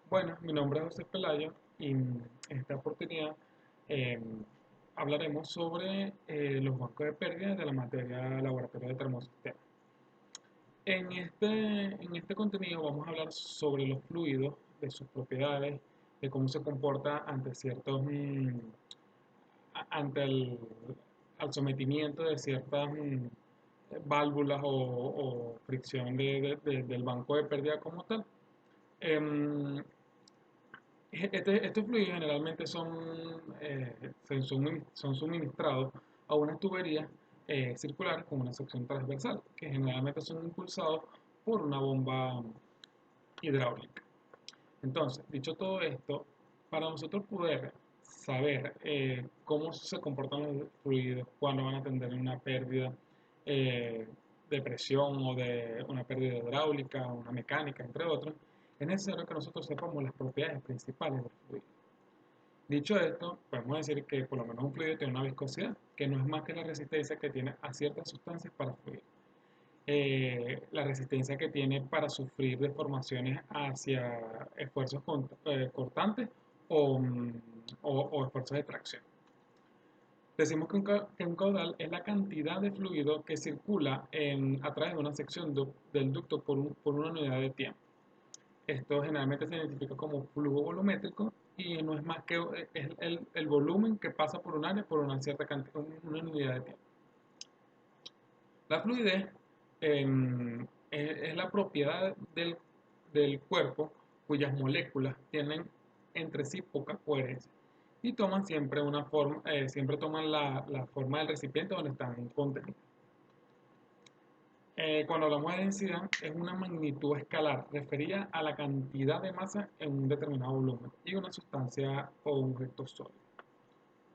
Bueno, mi nombre es José Pelayo y en esta oportunidad eh, hablaremos sobre los bancos de pérdidas de la materia laboratorio de termosistemas. En este contenido vamos a hablar sobre los fluidos, de sus propiedades, de cómo se comporta ante ante al sometimiento de ciertas válvulas o fricción del banco de pérdida como tal. Em, estos fluidos generalmente son suministrados a una tubería circular con una sección transversal, que generalmente son impulsados por una bomba hidráulica. Entonces, dicho todo esto, para nosotros poder saber cómo se comportan los fluidos, cuándo van a tener una pérdida eh, de presión o de una pérdida hidráulica, una mecánica, entre otros, es necesario que nosotros sepamos las propiedades principales del fluido. Dicho esto, podemos decir que por lo menos un fluido tiene una viscosidad, que no es más que la resistencia que tiene a ciertas sustancias para fluir. La resistencia que tiene para sufrir deformaciones hacia esfuerzos cortantes o esfuerzos de tracción. Decimos que un caudal es la cantidad de fluido que circula a través de una sección del ducto por una unidad de tiempo. Esto generalmente se identifica como flujo volumétrico y no es más que el volumen que pasa por un área por una cierta cantidad, una unidad de tiempo. La fluidez es la propiedad del cuerpo cuyas moléculas tienen entre sí poca coherencia y toman siempre siempre toman la forma del recipiente donde están contenidos. Cuando hablamos de densidad, es una magnitud escalar referida a la cantidad de masa en un determinado volumen y una sustancia o un objeto sólido.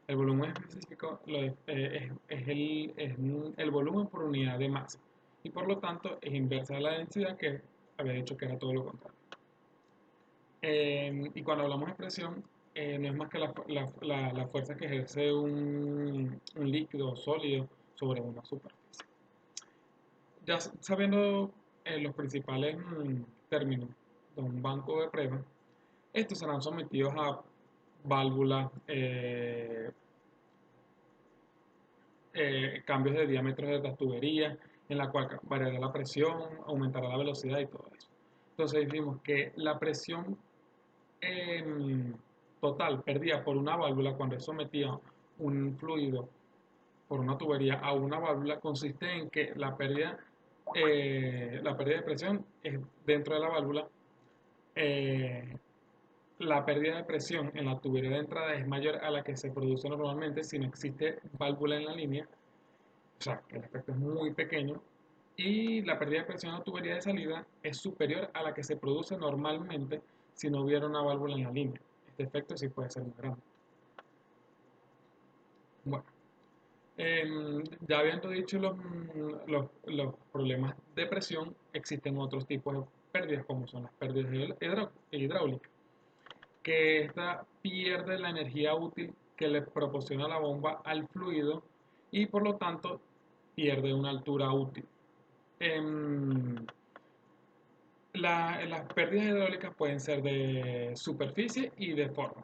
El volumen específico es el volumen por unidad de masa y por lo tanto es inversa de la densidad, que había dicho que era todo lo contrario. Y cuando hablamos de presión, no es más que la fuerza que ejerce un líquido sólido sobre una superficie. Ya sabiendo los principales términos de un banco de pruebas, estos serán sometidos a válvulas, cambios de diámetros de las tuberías, en la cual variará la presión, aumentará la velocidad y todo eso. Entonces decimos que la presión em, total perdida por una válvula cuando es sometida un fluido por una tubería a una válvula consiste en que la pérdida de presión es dentro de la válvula. eh, la pérdida de presión en la tubería de entrada es mayor a la que se produce normalmente si no existe válvula en la línea, o sea, que el efecto es muy pequeño, y la pérdida de presión en la tubería de salida es superior a la que se produce normalmente si no hubiera una válvula en la línea. Este efecto sí puede ser muy grande. Bueno, ya habiendo dicho los problemas de presión, existen otros tipos de pérdidas, como son las pérdidas hidráulicas, que esta pierde la energía útil que le proporciona la bomba al fluido y por lo tanto pierde una altura útil. Em, las pérdidas hidráulicas pueden ser de superficie y de forma.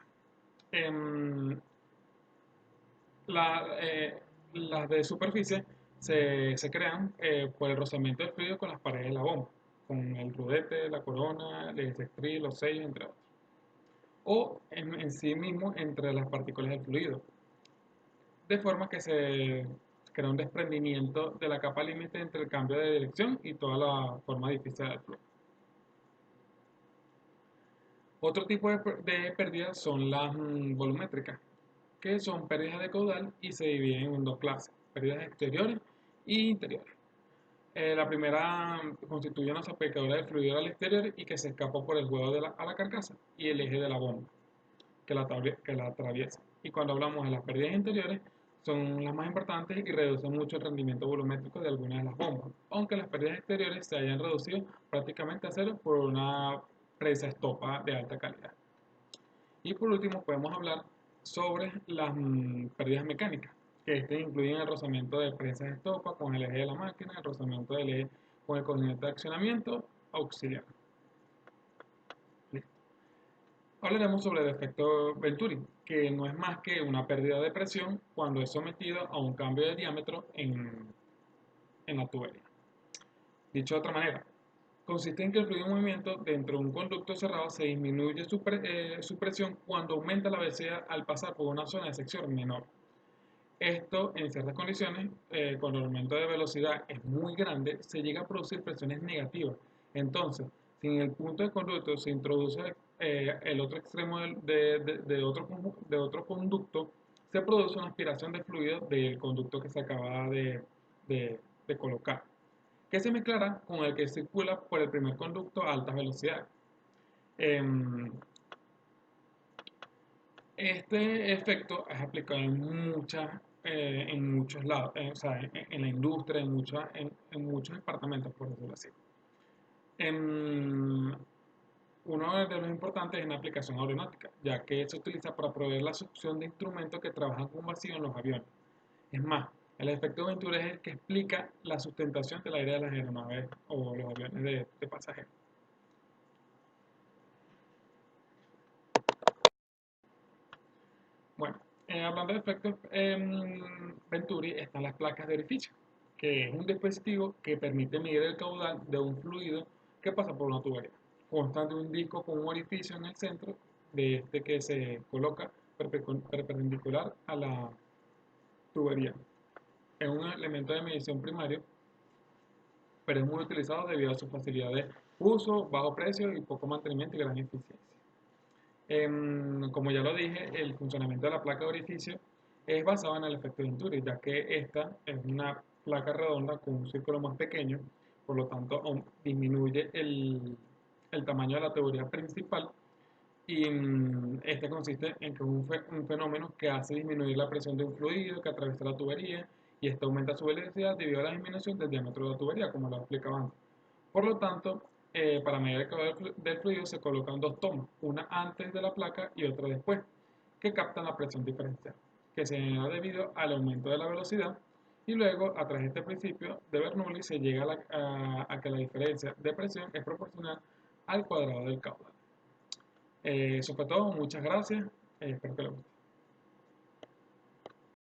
Em, la- eh, las de superficie se crean por el rozamiento del fluido con las paredes de la bomba, con el rodete, la corona, el sextril, los sellos, entre otros. O en sí mismo entre las partículas del fluido, de forma que se crea un desprendimiento de la capa límite entre el cambio de dirección y toda la forma difícil del flujo. Otro tipo de pérdidas son las volumétricas, que son pérdidas de caudal y se dividen en dos clases: pérdidas exteriores y interiores. La primera constituye una salpicadura de fluido al exterior y que se escapa por el huevo a la carcasa y el eje de la bomba que la atraviesa. Y cuando hablamos de las pérdidas interiores, son las más importantes y reducen mucho el rendimiento volumétrico de algunas de las bombas, aunque las pérdidas exteriores se hayan reducido prácticamente a cero por una presa estopa de alta calidad. Y por último, podemos hablar sobre las pérdidas mecánicas, que incluyen el rozamiento de presas de estopa con el eje de la máquina, el rozamiento del eje con el coordinate de accionamiento auxiliar. Listo. Hablaremos sobre el efecto Venturi, que no es más que una pérdida de presión cuando es sometido a un cambio de diámetro en la tubería. Dicho de otra manera, consiste en que el fluido en movimiento dentro de un conducto cerrado se disminuye su presión cuando aumenta la velocidad al pasar por una zona de sección menor. Esto, en ciertas condiciones, cuando el aumento de velocidad es muy grande, se llega a producir presiones negativas. Entonces, si en el punto de conducto se introduce el otro extremo de otro conducto, se produce una aspiración de fluido del conducto que se acaba de colocar, que se mezclará con el que circula por el primer conducto a altas velocidades. Em, Este efecto es aplicado en muchos lados, o sea, en la industria, en muchos departamentos, por decirlo así. Em, Uno de los importantes es la aplicación aeronáutica, ya que se utiliza para proveer la succión de instrumentos que trabajan con vacío en los aviones. Es más, el efecto Venturi es el que explica la sustentación del aire de las aeronaves o los aviones de pasajeros. Bueno, hablando de efectos Venturi, están las placas de orificio, que es un dispositivo que permite medir el caudal de un fluido que pasa por una tubería. Consta de un disco con un orificio en el centro de este que se coloca perpendicular a la tubería. Es un elemento de medición primario, pero es muy utilizado debido a su facilidad de uso, bajo precio y poco mantenimiento y gran eficiencia. Como ya lo dije, el funcionamiento de la placa de orificio es basado en el efecto Venturi, ya que esta es una placa redonda con un círculo más pequeño, por lo tanto disminuye el tamaño de la tubería principal y este consiste en que es un fenómeno que hace disminuir la presión de un fluido que atraviesa la tubería y este aumenta su velocidad debido a la disminución del diámetro de la tubería, como lo explicaba antes. Por lo tanto, para medir el calor del fluido se colocan dos tomas, una antes de la placa y otra después, que captan la presión diferencial, que se genera debido al aumento de la velocidad y luego, a través de este principio de Bernoulli, se llega a que la diferencia de presión es proporcional al cuadrado del caudal. Eso fue todo, muchas gracias, espero que les guste.